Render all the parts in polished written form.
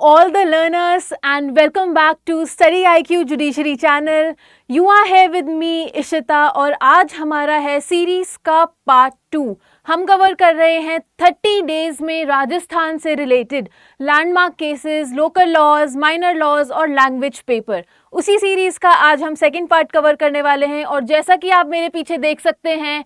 all the learners and welcome back to Study IQ Judiciary channel. You are here with me Ishita और आज हमारा है series का part 2. हम कवर कर रहे हैं 30 डेज में राजस्थान से related landmark cases, local laws, minor laws और लैंग्वेज पेपर. उसी सीरीज का आज हम सेकंड पार्ट कवर करने वाले हैं और जैसा कि आप मेरे पीछे देख सकते हैं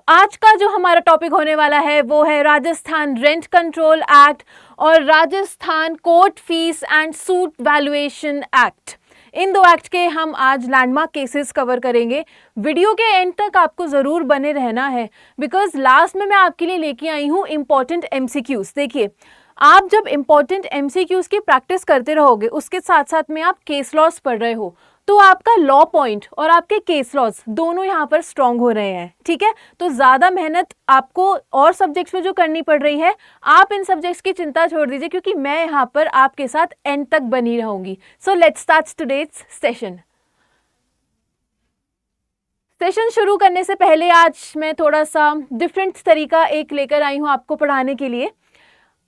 आज का जो हमारा टॉपिक होने वाला है वो है राजस्थान रेंट कंट्रोल एक्ट और Rajasthan court fees and suit valuation act. इन दो एक्ट के हम आज लैंडमार्क केसेस कवर करेंगे. वीडियो के एंड तक आपको ज़रूर बने रहना है बिकॉज लास्ट में मैं आपके लिए लेके आई हूँ इम्पॉर्टेंट एमसीक्यूज़. देखिए, आप जब इम्पॉर्टेंट एमसीक्यूज़ की प्रैक्टिस करते रहोगे उसके साथ साथ में आप केस लॉज पढ़ रहे हो तो आपका लॉ पॉइंट और आपके केस लॉज दोनों यहाँ पर स्ट्रॉन्ग हो रहे हैं. ठीक है, तो ज़्यादा मेहनत आपको और सब्जेक्ट्स में जो करनी पड़ रही है आप इन सब्जेक्ट्स की चिंता छोड़ दीजिए क्योंकि मैं यहाँ पर आपके साथ एंड तक बनी रहूँगी. So let's start today's session शुरू करने से पहले आज मैं थोड़ा सा डिफरेंट तरीका एक लेकर आई हूँ आपको पढ़ाने के लिए.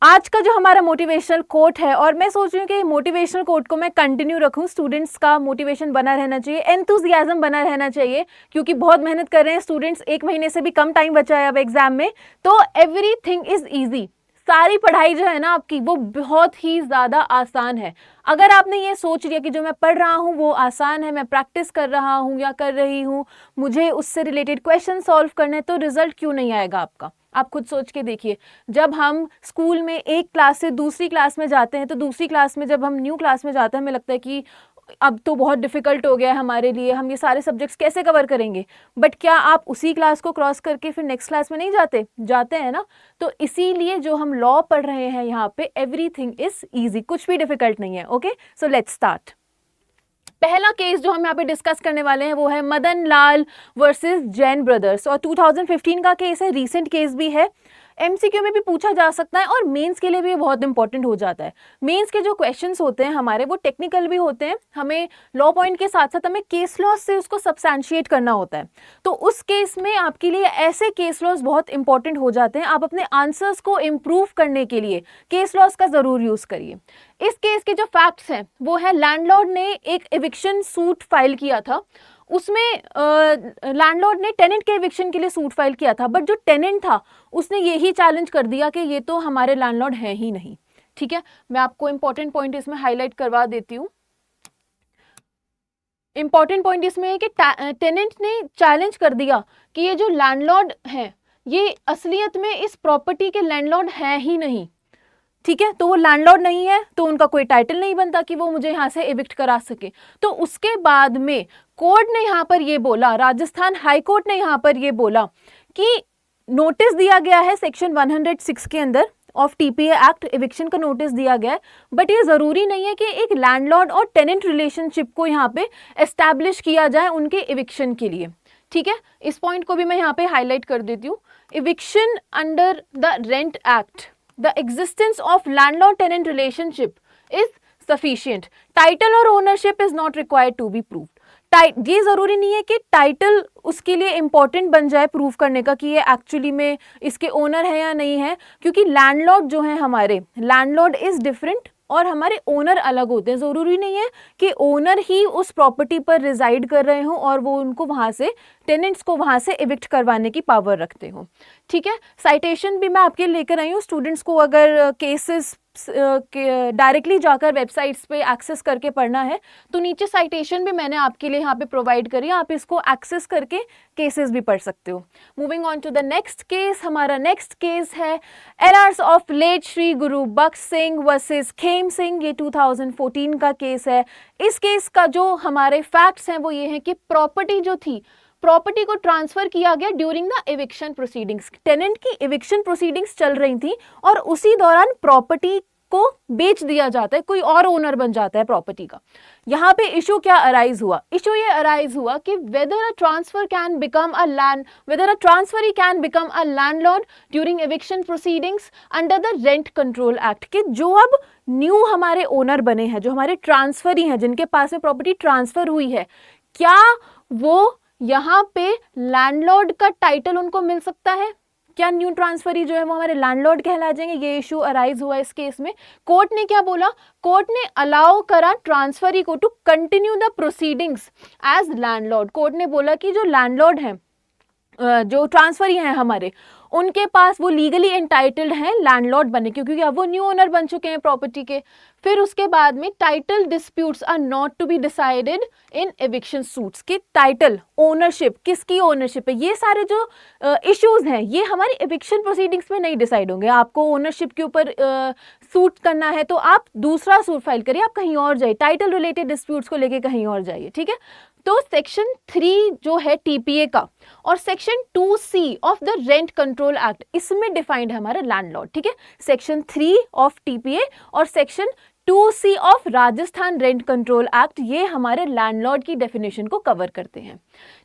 आज का जो हमारा मोटिवेशनल कोट है और मैं सोच रही हूँ कि मोटिवेशनल कोट को मैं कंटिन्यू रखूँ. स्टूडेंट्स का मोटिवेशन बना रहना चाहिए, एंथुजियाज्म बना रहना चाहिए क्योंकि बहुत मेहनत कर रहे हैं स्टूडेंट्स. 1 महीने से भी कम टाइम बचा है अब एग्जाम में, तो एवरीथिंग इज ईजी. सारी पढ़ाई जो है ना आपकी वो बहुत ही ज़्यादा आसान है. अगर आपने ये सोच लिया कि जो मैं पढ़ रहा हूँ वो आसान है, मैं प्रैक्टिस कर रहा हूँ या कर रही हूँ, मुझे उससे रिलेटेड क्वेश्चन सॉल्व करने, तो रिजल्ट क्यों नहीं आएगा आपका. आप खुद सोच के देखिए, जब हम स्कूल में एक क्लास से दूसरी क्लास में जाते हैं तो दूसरी क्लास में जब हम न्यू क्लास में जाते हैं हमें लगता है कि अब तो बहुत डिफ़िकल्ट हो गया है हमारे लिए, हम ये सारे सब्जेक्ट्स कैसे कवर करेंगे. बट क्या आप उसी क्लास को क्रॉस करके फिर नेक्स्ट क्लास में नहीं जाते हैं ना. तो इसीलिए जो हम लॉ पढ़ रहे हैं यहाँ पे एवरीथिंग इज़ ईजी, कुछ भी डिफ़िकल्ट नहीं है. Okay, so let's start. पहला केस जो हम यहाँ पे डिस्कस करने वाले हैं वो है मदन लाल वर्सेस जैन ब्रदर्स और 2015 का केस है, रीसेंट केस भी है. एमसीक्यू में भी पूछा जा सकता है और मेंस के लिए भी बहुत इंपॉर्टेंट हो जाता है. मेंस के जो क्वेश्चंस होते हैं हमारे वो टेक्निकल भी होते हैं, हमें लॉ पॉइंट के साथ साथ हमें केस लॉज से उसको सब्सटैंशिएट करना होता है. तो उस केस में आपके लिए ऐसे केस लॉज बहुत इंपॉर्टेंट हो जाते हैं. आप अपने आंसर्स को इम्प्रूव करने के लिए केस लॉज का ज़रूर यूज़ करिए. इस केस के जो फैक्ट्स हैं वो है लैंडलॉर्ड ने एक एविक्शन सूट फाइल किया था. उसमें लैंडलॉर्ड ने टेनेंट के एविक्शन के लिए सूट फाइल किया था, बट जो टेनेंट था उसने यही चैलेंज कर दिया कि ये तो हमारे लैंडलॉर्ड हैं ही नहीं. ठीक है, मैं आपको इंपॉर्टेंट पॉइंट इसमें हाईलाइट करवा देती हूँ. इंपॉर्टेंट पॉइंट इसमें है कि टेनेंट ने चैलेंज कर दिया कि ये जो लैंडलॉर्ड हैं ये असलियत में इस प्रॉपर्टी के लैंडलॉर्ड हैं ही नहीं. ठीक है, तो वो लैंडलॉर्ड नहीं है तो उनका कोई टाइटल नहीं बनता कि वो मुझे यहाँ से एविक्ट करा सके. तो उसके बाद में कोर्ट ने यहाँ पर ये बोला, राजस्थान हाई कोर्ट ने यहाँ पर ये बोला कि नोटिस दिया गया है सेक्शन 106 के अंदर ऑफ टीपीए एक्ट, एविक्शन का नोटिस दिया गया है, बट ये ज़रूरी नहीं है कि एक लैंडलॉर्ड और टेनेंट रिलेशनशिप को यहाँ पे एस्टैब्लिश किया जाए उनके एविक्शन के लिए. ठीक है, इस पॉइंट को भी मैं यहाँ पे हाईलाइट कर देती हूँ. Eviction under the rent act, the existence of landlord-tenant relationship is sufficient. Title और ownership is not required to be proved. ये ज़रूरी नहीं है कि टाइटल उसके लिए इम्पॉर्टेंट बन जाए प्रूव करने का कि ये एक्चुअली में इसके ओनर है या नहीं है, क्योंकि लैंडलॉर्ड जो है हमारे, लैंडलॉर्ड इज़ डिफरेंट और हमारे ओनर अलग होते हैं. ज़रूरी नहीं है कि ओनर ही उस प्रॉपर्टी पर रिजाइड कर रहे हों और वो उनको वहाँ से, टेनेंट्स को वहाँ से एविक्ट करवाने की पावर रखते हों. ठीक है, साइटेशन भी मैं आपके लेकर आई हूँ. स्टूडेंट्स को अगर केसेस डायरेक्टली जाकर वेबसाइट्स पे एक्सेस करके पढ़ना है तो नीचे साइटेशन भी मैंने आपके लिए यहाँ पे प्रोवाइड करी, आप इसको एक्सेस करके केसेस भी पढ़ सकते हो. Moving on to the next case. हमारा नेक्स्ट केस है heirs of late Shri Guru Bakhsh Singh versus Khem Singh. ये 2014 का केस है. इस केस का जो हमारे फैक्ट्स हैं वो ये हैं कि प्रॉपर्टी जो थी, प्रॉपर्टी को ट्रांसफर किया गया during the eviction proceedings. Tenant की एविक्शन प्रोसीडिंग्स चल रही थी और उसी दौरान प्रॉपर्टी को बेच दिया जाता है, कोई और ओनर बन जाता है प्रॉपर्टी का. यहाँ पे इशू क्या अराइज हुआ? इशू ये अराइज हुआ कि weather a transferee can become a landlord during eviction proceedings under the rent control act. कि जो अब न्यू हमारे ओनर बने हैं, जो हमारे ट्रांसफरी हैं, जिनके पास में प्रॉपर्टी ट्रांसफर हुई है, क्या वो यहाँ पे लैंडलॉर्ड का टाइटल उनको मिल सकता है? क्या न्यू ट्रांसफरी जो है वो हमारे लैंडलॉर्ड कहला जाएंगे? ये इशू अराइज हुआ इस केस में। कोर्ट ने क्या बोला? कोर्ट ने अलाउ करा ट्रांसफरी को to continue the proceedings as landlord. Court ने बोला कि जो लैंडलॉर्ड है, जो ट्रांसफरी हैं हमारे, उनके पास वो लीगली एंटाइटल्ड हैं लैंडलॉर्ड बनने, क्योंकि अब वो न्यू ओनर बन चुके हैं प्रॉपर्टी के। फिर उसके बाद में title disputes are not to be decided in eviction suits. कि टाइटल ओनरशिप, किसकी ओनरशिप है, ये सारे जो इश्यूज हैं ये हमारी एविक्शन प्रोसीडिंग्स में नहीं डिसाइड होंगे। आपको ओनरशिप के ऊपर सूट करना है तो आप दूसरा सूट फाइल करिए, आप कहीं और जाइए, टाइटल रिलेटेड डिस्प्यूट्स को लेके कहीं और जाइए, ठीक है। तो सेक्शन 3 जो है टीपीए का और section 2C of the rent control act, इसमें डिफाइंड है हमारा लैंडलॉर्ड, ठीक है। सेक्शन 3 ऑफ टीपीए और section 2C of Rajasthan rent control act, ये हमारे लैंडलॉर्ड की डेफिनेशन को कवर करते हैं,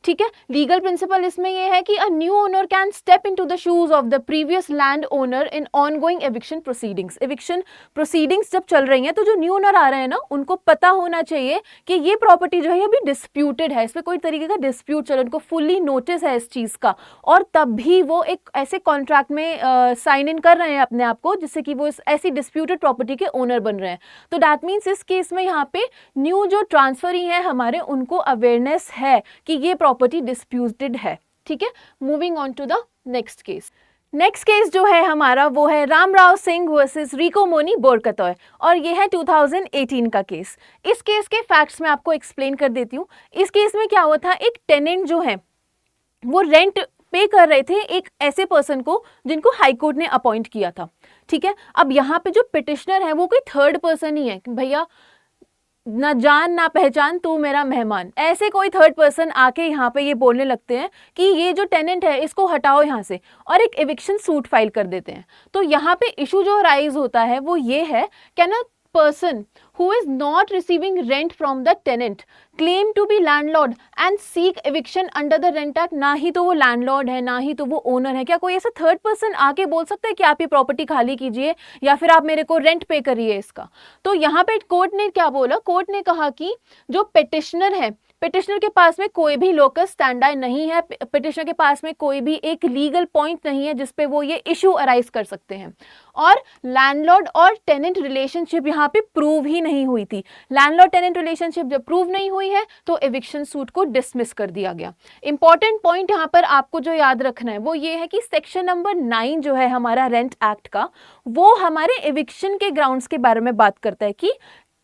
ठीक है। लीगल प्रिंसिपल इसमें ये है कि a new owner can step into the shoes of the previous land owner in ongoing eviction proceedings. Eviction proceedings जब चल रही हैं तो जो न्यू ओनर आ रहे हैं ना, उनको पता होना चाहिए कि ये प्रॉपर्टी जो है अभी डिस्प्यूटेड है, इस पर कोई तरीके का डिस्प्यूट चल रहा है, उनको फुल्ली नोटिस है इस चीज़ का, और तब भी वो एक ऐसे कॉन्ट्रैक्ट में साइन इन कर रहे हैं अपने आप को जिससे कि वो इस ऐसी डिस्प्यूटेड प्रॉपर्टी के ओनर बन रहे हैं। तो दैट मीन्स इस केस में यहाँ पे न्यू जो ट्रांसफरी है हमारे, उनको अवेयरनेस है कि ये प्रॉपर्टी डिस्प्यूटेड है, ठीक है। Moving on to the next case. Next case जो है हमारा वो है रामराव सिंह वर्सेस रिको-मोनी बोरकतॉय, और ये है 2018 का केस। इस केस के फैक्ट्स मैं आपको एक्सप्लेन कर देती हूँ। इस केस में क्या हुआ था, एक टेनेंट जो है वो रेंट पे कर रहे थे एक ऐसे पर्सन को जिनको हाई कोर्ट ने अपॉइंट किया था, ठीक है। अब यहाँ पे जो पिटिशनर है वो कोई थर्ड पर्सन ही है, भैया ना जान ना पहचान तू मेरा मेहमान, ऐसे कोई थर्ड पर्सन आके यहाँ पे ये बोलने लगते हैं कि ये जो टेनेंट है इसको हटाओ यहाँ से, और एक एविक्शन सूट फाइल कर देते हैं। तो यहाँ पे इशू जो राइज होता है वो ये है, can a person who is not receiving rent from the tenant claim to be landlord and seek eviction under the rent act? ना ही तो वो लैंडलॉर्ड है ना ही तो वो ओनर है। क्या कोई ऐसा थर्ड पर्सन आके बोल सकता है कि आप ये प्रॉपर्टी खाली कीजिए या फिर आप मेरे को रेंट पे करिए इसका? तो यहाँ पे कोर्ट ने क्या बोला, कोर्ट ने कहा कि जो पिटिशनर है, पिटिशनर के पास में कोई भी लोकस स्टैंडर्ड नहीं है, पिटिशनर के पास में कोई भी एक लीगल पॉइंट नहीं है जिसपे वो ये इशू अराइज कर सकते हैं, और लैंडलॉर्ड और टेनेंट रिलेशनशिप यहाँ पे प्रूव ही नहीं हुई थी। लैंडलॉर्ड टेनेंट रिलेशनशिप जब प्रूव नहीं हुई है तो एविक्शन सूट को डिसमिस कर दिया गया। इंपॉर्टेंट पॉइंट यहाँ पर आपको जो याद रखना है वो ये है कि सेक्शन नंबर 9 जो है हमारा रेंट एक्ट का, वो हमारे एविक्शन के ग्राउंड्स के बारे में बात करता है कि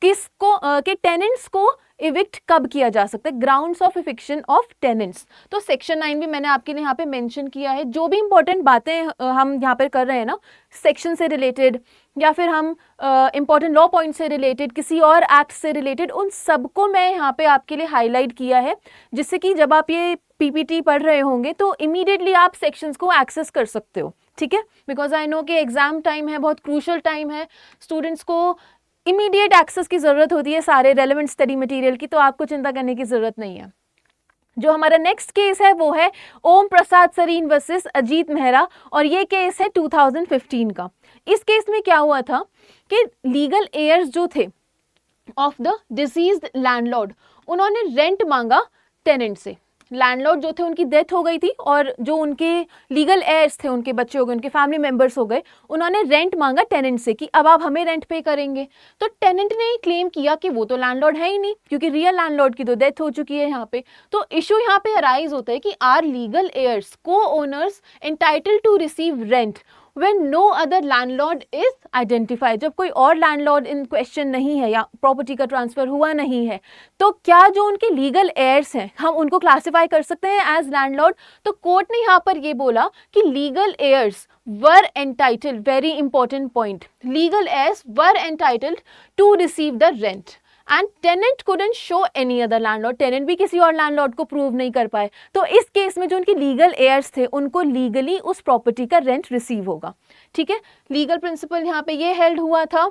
किसको के टेनेंट्स को इविक्ट कब किया जा सकता है, grounds of eviction of tenants. तो सेक्शन 9 भी मैंने आपके लिए यहाँ पे मेंशन किया है। जो भी इंपॉर्टेंट बातें हम यहाँ पर कर रहे हैं ना, सेक्शन से रिलेटेड या फिर हम इंपॉर्टेंट लॉ पॉइंट से रिलेटेड, किसी और एक्ट से रिलेटेड, उन सबको मैं यहाँ पे आपके लिए हाईलाइट किया है, जिससे कि जब आप ये पीपीटी पढ़ रहे होंगे तो इमीडिएटली आप सेक्शंस को एक्सेस कर सकते हो, ठीक है। बिकॉज आई नो कि एग्जाम टाइम है, बहुत क्रूशल टाइम है, स्टूडेंट्स को इमीडिएट एक्सेस की ज़रूरत होती है सारे रेलेवेंट स्टडी मटेरियल की, तो आपको चिंता करने की ज़रूरत नहीं है। जो हमारा नेक्स्ट केस है वो है ओम प्रसाद सरीन वर्सेस अजीत मेहरा, और ये केस है 2015 का। इस केस में क्या हुआ था कि लीगल एयर्स जो थे ऑफ द डिसीज्ड लैंडलॉर्ड, उन्होंने रेंट मांगा टेनेंट से। लैंडलॉर्ड जो थे उनकी डेथ हो गई थी, और जो उनके लीगल एयर्स थे, उनके बच्चे हो गए, उनके फैमिली मेंबर्स हो गए, उन्होंने रेंट मांगा टेनेंट से कि अब आप हमें रेंट पे करेंगे। तो टेनेंट ने क्लेम किया कि वो तो लैंडलॉर्ड है ही नहीं, क्योंकि रियल लैंडलॉर्ड की तो डेथ हो चुकी है यहाँ पे। तो इशू यहाँ पे अराइज होता है कि आर लीगल एयर्स को owners entitled to receive rent when no other landlord is identified? जब कोई और लैंडलॉर्ड इन क्वेश्चन नहीं है या प्रॉपर्टी का ट्रांसफर हुआ नहीं है, तो क्या जो उनके लीगल एयर्स हैं हम उनको क्लासिफाई कर सकते हैं एज लैंडलॉर्ड? तो कोर्ट ने यहाँ पर ये बोला कि legal heirs were entitled, very important point, legal heirs were entitled to receive the rent and tenant couldn't show any other landlord। Tenant भी किसी और लैंडलॉर्ड को प्रूव नहीं कर पाए, तो इस केस में जो उनके लीगल एयर्स थे उनको लीगली उस प्रॉपर्टी का रेंट रिसीव होगा, ठीक है। लीगल प्रिंसिपल यहाँ पे ये हेल्ड हुआ था,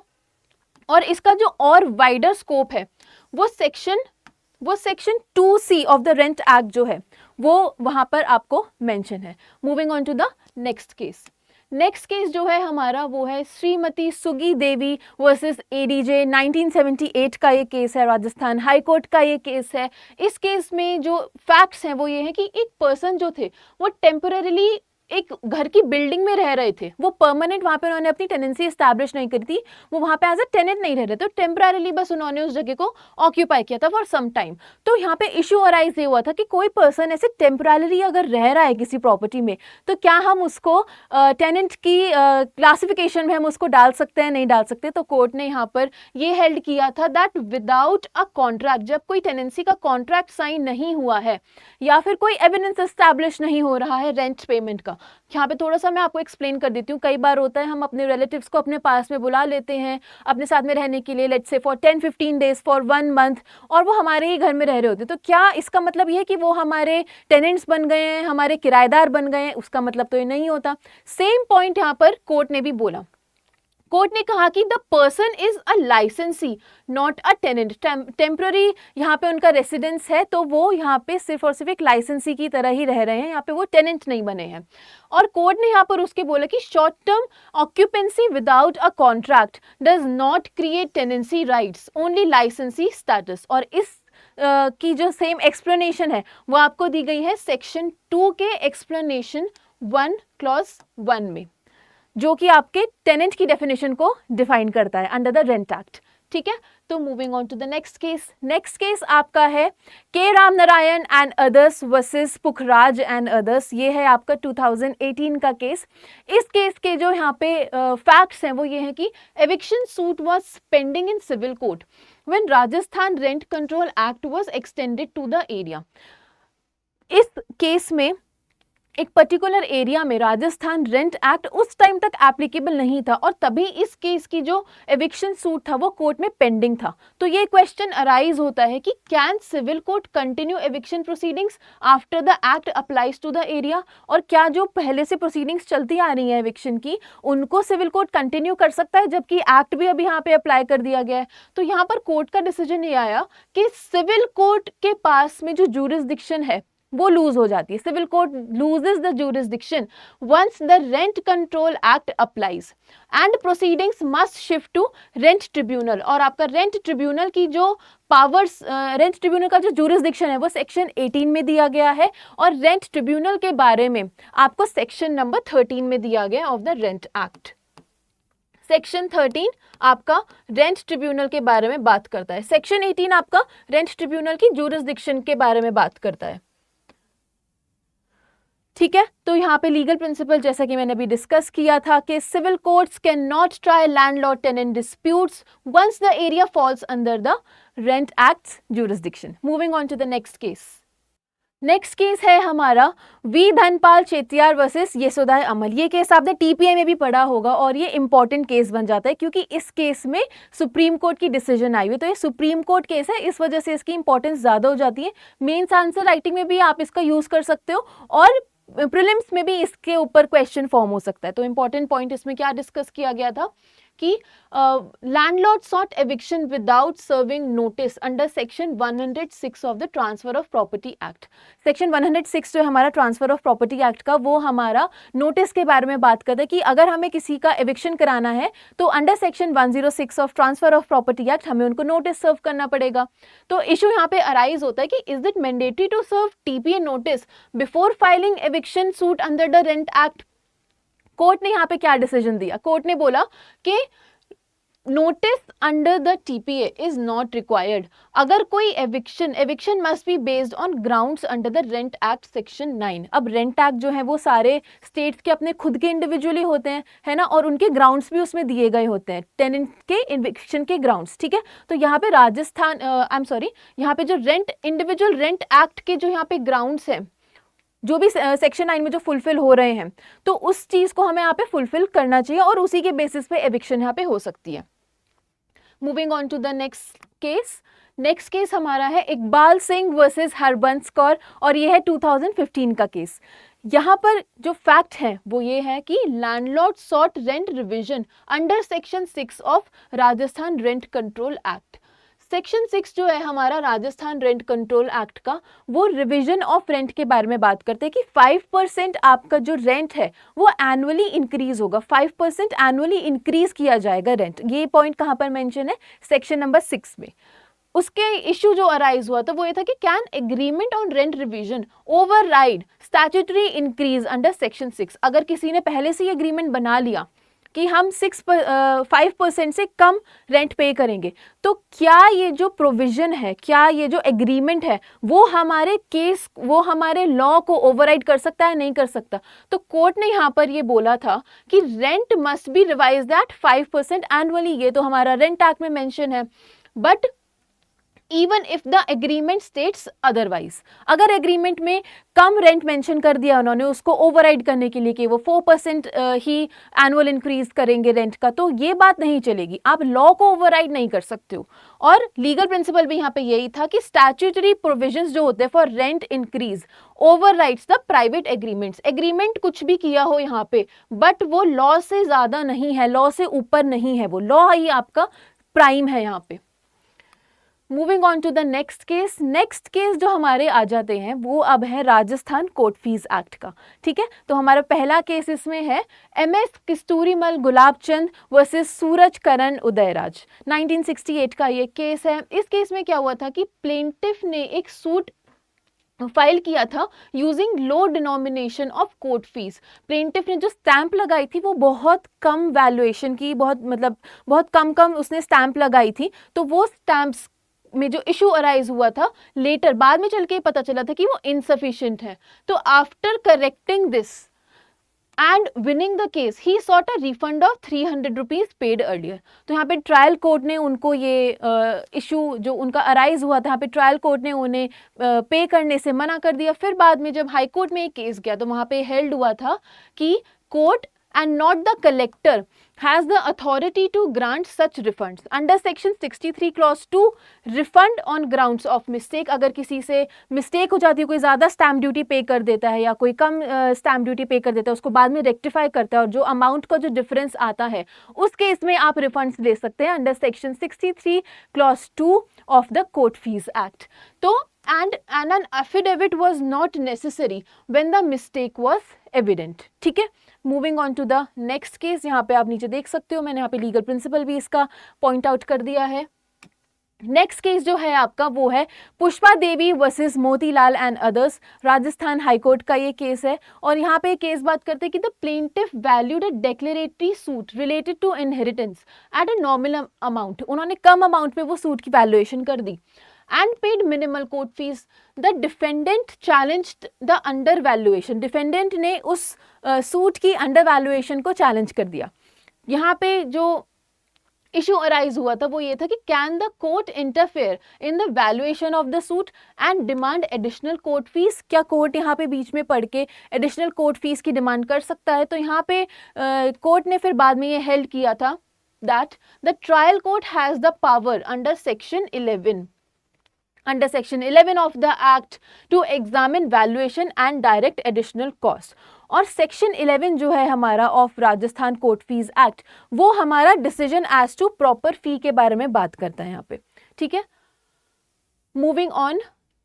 और इसका जो और वाइडर स्कोप है वो section 2C of the rent act जो है वो वहाँ पर आपको मेंशन है। Moving on to the next case. Next case जो है हमारा वो है श्रीमती सुगी देवी वर्सेस एडीजे, 1978 का ये केस है, राजस्थान हाई कोर्ट का ये केस है। इस केस में जो फैक्ट्स हैं वो ये है कि एक पर्सन जो थे वो टेम्पररीली एक घर की बिल्डिंग में रह रहे थे, वो परमानेंट वहाँ पे उन्होंने अपनी टेनेंसी एस्टैब्लिश नहीं करी थी, वो वहाँ पे एज अ टेनेंट नहीं रह रहे, तो टेम्पररीली बस उन्होंने उस जगह को ऑक्यूपाई किया था फॉर सम टाइम। तो यहाँ पे इशू अराइज ये हुआ था कि कोई पर्सन ऐसे टेम्पररीली अगर रह रहा है किसी प्रॉपर्टी में, तो क्या हम उसको टेनेंट की क्लासिफिकेशन में हम उसको डाल सकते हैं, नहीं डाल सकते। तो कोर्ट ने यहाँ पर ये हेल्ड किया था दैट विदाउट अ कॉन्ट्रैक्ट, जब कोई टेनेंसी का कॉन्ट्रैक्ट साइन नहीं हुआ है या फिर कोई एविडेंस एस्टैब्लिश नहीं हो रहा है रेंट पेमेंट का। यहाँ पे थोड़ा सा मैं आपको एक्सप्लेन कर देती हूँ। कई बार होता है हम अपने रिलेटिव्स को अपने पास में बुला लेते हैं अपने साथ में रहने के लिए, let's say for 10-15 days, for 1 month, और वो हमारे ही घर में रह रहे होते हैं। तो क्या इसका मतलब ये है कि वो हमारे टेनेंट्स बन गए हैं, हमारे किराएदार बन गए हैं? उसका मतलब तो ये नहीं होता। सेम पॉइंट यहाँ पर कोर्ट ने भी बोला। कोर्ट ने कहा कि द पर्सन इज अ लाइसेंसी नॉट अ टेनेंट। टेम्पररी यहाँ पे उनका रेसिडेंस है, तो वो यहाँ पे सिर्फ और सिर्फ एक लाइसेंसी की तरह ही रह रहे हैं, यहाँ पे वो टेनेंट नहीं बने हैं। और कोर्ट ने यहाँ पर उसके बोला कि short term occupancy without a contract does not create tenancy rights, only लाइसेंसी स्टेटस। और इस की जो सेम एक्सप्लेनेशन है वो आपको दी गई है सेक्शन 2 के एक्सप्लेनेशन 1 क्लॉज 1 में, जो कि आपके टेनेंट की डेफिनेशन को डिफाइन करता है अंडर द रेंट एक्ट। ठीक है, तो moving on to the next case. Next case आपका है K Ram Narayan and others versus Pukhraj and others. ये है आपका 2018 का केस। इस केस के जो यहाँ पे फैक्ट्स हैं वो ये हैं कि eviction suit was pending in civil court when Rajasthan rent control act was extended to the area. इस केस में एक पर्टिकुलर एरिया में राजस्थान रेंट एक्ट उस टाइम तक एप्लीकेबल नहीं था, और तभी इस केस की जो एविक्शन सूट था वो कोर्ट में पेंडिंग था। तो ये क्वेश्चन अराइज होता है कि can civil court continue eviction proceedings after the act applies to the area, और क्या जो पहले से प्रोसीडिंग्स चलती आ रही है एविक्शन की उनको सिविल कोर्ट कंटिन्यू कर सकता है, जबकि एक्ट भी अभी यहाँ पे अप्लाई कर दिया गया है। तो यहाँ पर कोर्ट का डिसीजन ये आया कि सिविल कोर्ट के पास में जो ज्यूरिसडिक्शन है वो लूज हो जाती है। Civil court loses the jurisdiction once the rent control act applies and proceedings must shift to rent tribunal. और आपका रेंट ट्रिब्यूनल की जो पावर्स, रेंट ट्रिब्यूनल का जो ज्यूरिसडिक्शन है वो सेक्शन 18 में दिया गया है, और रेंट ट्रिब्यूनल के बारे में आपको सेक्शन नंबर 13 में दिया गया of the rent act. Section 13 आपका रेंट ट्रिब्यूनल के बारे में बात करता है, सेक्शन 18 आपका रेंट ट्रिब्यूनल की ज्यूरिसडिक्शन के बारे में बात करता है। ठीक है, तो यहाँ पे लीगल प्रिंसिपल जैसा कि मैंने अभी डिस्कस किया था कि civil courts can not try landlord tenant disputes once the area falls under the rent act's jurisdiction. Moving on to the next case. Next case है हमारा वी धनपाल चेतियार वर्सेस यशोदाय अमल। ये केस आपने टीपीआई में भी पढ़ा होगा, और ये इंपॉर्टेंट केस बन जाता है क्योंकि इस केस में सुप्रीम कोर्ट की डिसीजन आई हुई। तो ये सुप्रीम कोर्ट केस है, इस वजह से इसकी इंपॉर्टेंस ज़्यादा हो जाती है। मेंस आंसर राइटिंग में भी आप इसका यूज़ कर सकते हो, और प्रीलिम्स में भी इसके ऊपर क्वेश्चन फॉर्म हो सकता है। तो इंपॉर्टेंट पॉइंट इसमें क्या डिस्कस किया गया था कि landlord sought eviction without serving notice under section 106 of the transfer of property act. Section 106 जो हमारा ट्रांसफर ऑफ प्रॉपर्टी एक्ट का, वो हमारा नोटिस के बारे में बात करता है कि अगर हमें किसी का एविक्शन कराना है तो under section 106 of transfer of property act हमें उनको नोटिस सर्व करना पड़ेगा। तो इशू यहाँ पे अराइज होता है कि is it mandatory to serve TPA notice before filing eviction suit under the rent act. Court ने यहाँ पे क्या डिसीजन दिया? कोर्ट ने बोला कि notice under the TPA is not required अगर कोई eviction must be based on grounds under the rent act section 9। अब रेंट एक्ट जो है वो सारे स्टेट्स के अपने खुद के इंडिविजुअली होते हैं, है ना, और उनके ग्राउंड्स भी उसमें दिए गए होते हैं, टेनेंट के एविक्शन के ग्राउंड्स। ठीक है, तो यहाँ पे यहाँ पे जो इंडिविजुअल रेंट एक्ट के जो यहाँ पे ग्राउंड्स हैं, जो भी सेक्शन 9 में जो फुलफिल हो रहे हैं, तो उस चीज़ को हमें यहाँ पे फुलफिल करना चाहिए, और उसी के बेसिस पे एविक्शन यहाँ पे हो सकती है। Moving on to the next case. Next case हमारा है इकबाल सिंह वर्सेस हरबंस कौर, और ये है 2015 का केस। यहाँ पर जो फैक्ट है वो ये है कि landlord sought rent revision under section 6 of Rajasthan rent control act. Section 6 जो है हमारा राजस्थान रेंट कंट्रोल एक्ट का, वो रिवीजन ऑफ रेंट के बारे में बात करते हैं कि 5% आपका जो रेंट है वो एनुअली इंक्रीज होगा, 5% एनुअली इंक्रीज किया जाएगा रेंट। ये पॉइंट कहाँ पर मेंशन है? सेक्शन नंबर 6 में। उसके इशू जो अराइज हुआ था वो ये था कि can agreement on rent revision override statutory increase under section 6। अगर किसी ने पहले से ही एग्रीमेंट बना लिया कि हम 5% से कम रेंट पे करेंगे, तो क्या ये जो प्रोविजन है, क्या ये जो एग्रीमेंट है, वो हमारे लॉ को ओवरराइड कर सकता है? नहीं कर सकता। तो कोर्ट ने यहाँ पर ये बोला था कि rent must be revised at 5% annually. ये तो हमारा रेंट एक्ट में मेंशन है, but even if the agreement states otherwise, अगर एग्रीमेंट में कम रेंट मेंशन कर दिया उन्होंने उसको ओवरराइड करने के लिए कि वो 4% ही एनुअल इंक्रीज करेंगे रेंट का, तो ये बात नहीं चलेगी। आप लॉ को ओवरराइड नहीं कर सकते हो। और लीगल प्रिंसिपल भी यहाँ पे यही था कि स्टैट्यूटरी प्रोविजंस जो होते हैं for rent increase overrides the private agreements. Agreement कुछ भी किया हो यहाँ पे, बट वो लॉ से ज्यादा नहीं है, लॉ से ऊपर नहीं है, वो लॉ ही आपका प्राइम है यहाँ पे। Moving on to the next case जो हमारे आ जाते हैं वो अब है राजस्थान कोर्ट फीस एक्ट का। ठीक है, तो हमारा पहला केस इसमें है MS कस्तूरीमल गुलाबचंद वर्सेस सूरज करण उदयराज, 1968 का ये केस है। इस केस में क्या हुआ था कि प्लेंटिफ ने एक सूट फाइल किया था using low denomination of court fees. Plaintiff ने जो स्टैंप लगाई थी वो बहुत कम वैल्यूएशन की, बहुत कम उसने स्टैंप लगाई थी। तो वो स्टैंप्स में जो इशू अराइज हुआ था लेटर, बाद में चल के पता चला था कि वो इनसफिशिएंट है। तो after correcting this and winning the case he sought a refund of 300 rupees paid earlier. तो यहाँ पे ट्रायल कोर्ट ने उनको ये इशू जो उनका अराइज हुआ था, यहाँ पे ट्रायल कोर्ट ने उन्हें पे करने से मना कर दिया। फिर बाद में जब हाई कोर्ट में एक केस गया तो वहाँ पे हेल्ड हुआ था कि court and not the collector has the authority to grant such refunds under section 63 clause 2 refund on grounds of mistake। अगर किसी से मिस्टेक हो जाती है, कोई ज़्यादा स्टैम्प ड्यूटी पे कर देता है या कोई कम स्टैम्प ड्यूटी पे कर देता है, उसको बाद में रेक्टिफाई करता है और जो अमाउंट का जो डिफरेंस आता है उस केस में आप रिफंड्स ले सकते हैं under section 63 clause 2 of the court fees act. तो and an affidavit was not necessary when the mistake was evident। ठीक है, moving on to the next case. यहाँ पे आप नीचे देख सकते हो, मैंने यहाँ पे लीगल प्रिंसिपल भी इसका पॉइंट आउट कर दिया है। नेक्स्ट केस जो है आपका वो है Pushpa Devi versus Motilal and others, Rajasthan high court का ये केस है। और यहाँ पे केस बात करते हैं कि the plaintiff valued a declaratory suit related to inheritance at a nominal amount. उन्होंने कम अमाउंट पे वो सूट की वैल्यूएशन कर दी and paid minimal court fees। The defendant challenged the undervaluation। Defendant ने उस सूट की अंडरवैल्यूएशन को चैलेंज कर दिया। यहाँ पे जो इशू अराइज हुआ था वो ये था कि can the court interfere in the valuation of the suit and demand additional court fees. क्या कोर्ट यहाँ पे बीच में पढ़ के एडिशनल कोर्ट फीस की डिमांड कर सकता है? तो यहाँ पे कोर्ट ने फिर बाद में ये हेल्ड किया था that the trial court has the power under section 11 of the act to examine valuation and direct additional cost। और सेक्शन 11 जो है हमारा of Rajasthan court fees act वो हमारा डिसीजन एज टू प्रॉपर फी के बारे में बात करता है यहाँ पे। ठीक है, मूविंग ऑन,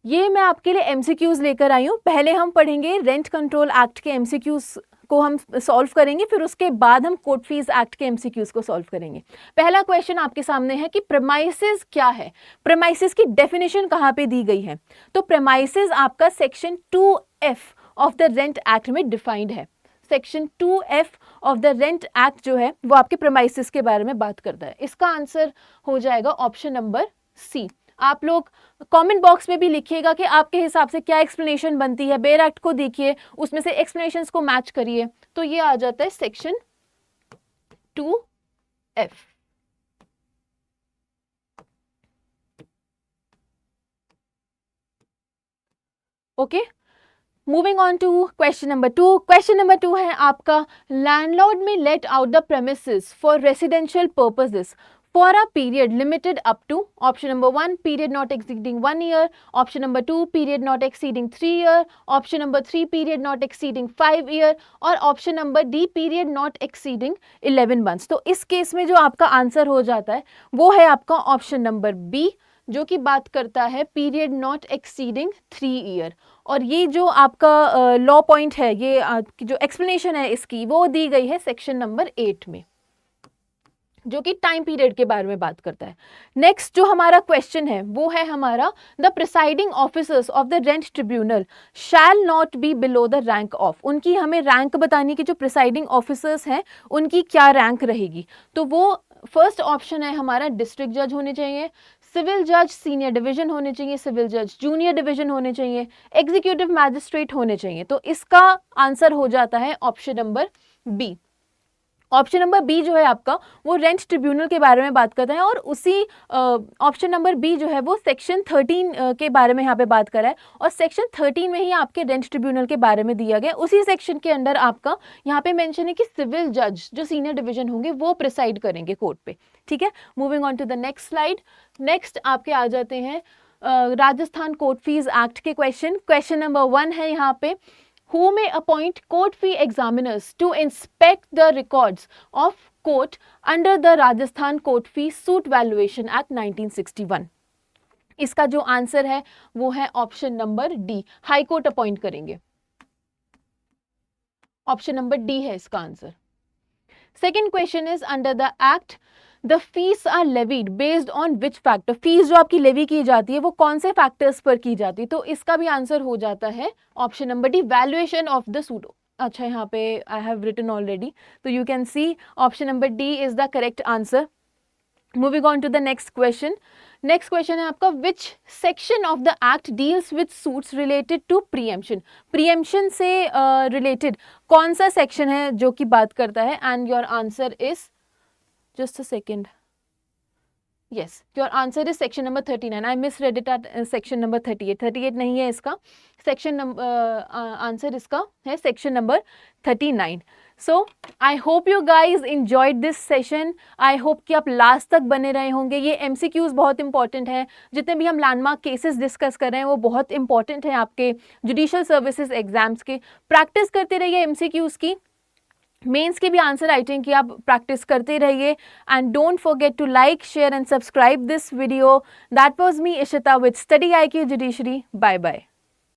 ये मैं आपके लिए एमसीक्यूज लेकर आई हूँ। पहले हम पढ़ेंगे रेंट कंट्रोल एक्ट के एमसीक्यूज को हम सॉल्व करेंगे, फिर उसके बाद हम कोर्ट फीस एक्ट के एमसीक्यूज को सॉल्व करेंगे। पहला क्वेश्चन आपके सामने है कि प्रेमाइसेस क्या है, प्रेमाइसेस की डेफिनेशन कहाँ पे दी गई है? तो प्रेमाइसेस आपका section 2F of the rent act में डिफाइंड है। Section 2F of the rent act जो है वो आपके प्रेमाइसेस के बारे में बात करता है। इसका आंसर हो जाएगा ऑप्शन नंबर सी। आप लोग कमेंट बॉक्स में भी लिखिएगा कि आपके हिसाब से क्या एक्सप्लेनेशन बनती है। बेयर एक्ट को देखिए, उसमें से एक्सप्लेनेशंस को मैच करिए, तो ये आ जाता है section 2F। Okay, moving on to question number 2। Question number 2 है आपका landlord may let out the premises for residential purposes for a period limited up to option number 1 period not exceeding 1 year, option number 2 period not exceeding 3 year, option number 3 period not exceeding 5 year और option number D period not exceeding 11 months। तो इस केस में जो आपका answer हो जाता है वो है आपका ऑप्शन नंबर बी, जो कि बात करता है पीरियड नॉट एक्सीडिंग 3 ईयर। और ये जो आपका लॉ पॉइंट है, ये जो एक्सप्लेनेशन है इसकी वो दी गई है सेक्शन नंबर 8 में। जो कि टाइम पीरियड के बारे में बात करता है। नेक्स्ट जो हमारा क्वेश्चन है वो है हमारा, the presiding officers of the rent tribunal shall not be below the rank of. उनकी हमें रैंक बतानी कि जो प्रिसाइडिंग ऑफिसर्स हैं उनकी क्या रैंक रहेगी। तो वो फर्स्ट ऑप्शन है हमारा, डिस्ट्रिक्ट जज होने चाहिए, सिविल जज सीनियर डिवीजन होने चाहिए, सिविल जज जूनियर डिवीजन होने चाहिए, एग्जीक्यूटिव मैजिस्ट्रेट होने चाहिए। तो इसका आंसर हो जाता है option number B. Option number B जो है आपका वो रेंट ट्रिब्यूनल के बारे में बात करता है, और उसी ऑप्शन नंबर बी जो है वो सेक्शन 13 के बारे में यहाँ पे बात कर रहा है, और सेक्शन 13 में ही आपके रेंट ट्रिब्यूनल के बारे में दिया गया। उसी सेक्शन के अंडर आपका यहाँ पे मेंशन है कि सिविल जज जो सीनियर डिवीजन होंगे वो प्रिसाइड करेंगे कोर्ट पे। ठीक है, moving on to the next slide. Next आपके आ जाते हैं राजस्थान कोर्ट फीस एक्ट के क्वेश्चन। क्वेश्चन नंबर 1 है यहाँ पे, who may appoint court fee examiners to inspect the records of court under the Rajasthan Court Fee Suit Valuation Act 1961। इसका जो आंसर है वो है option number D, high court appoint करेंगे। ऑप्शन नंबर डी है इसका answer. Second question is, under the act the fees are levied based on which factor. Fees जो आपकी लेवी की जाती है वो कौन से फैक्टर्स पर की जाती है। तो इसका भी आंसर हो जाता है option number D, valuation of the suit. अच्छा, यहाँ पे आई हैव रिटन ऑलरेडी, तो you can see option number D is the correct answer. Moving on to the next question. Next question है आपका, which section of the act deals with suits related to preemption. Preemption से रिलेटेड कौन सा section है जो कि बात करता है, and your answer is, just a second, yes, your answer is section number 39. I misread it at section number 38. 38 नहीं है इसका, section number आंसर इसका है section number 39. So I hope you guys enjoyed this session. I hope कि आप last तक बने रहे होंगे। ये MCQs बहुत इंपॉर्टेंट है, जितने भी हम लैंडमार्क केसेस डिस्कस कर रहे हैं वो बहुत इंपॉर्टेंट है आपके जुडिशियल सर्विसेज एग्जाम्स के। प्रैक्टिस करते रहिए MCQs की, मेंस के भी आंसर राइटिंग की आप प्रैक्टिस करते रहिए, and don't forget to like, share and subscribe this video. That was me Ishita with study IQ judiciary. Bye bye.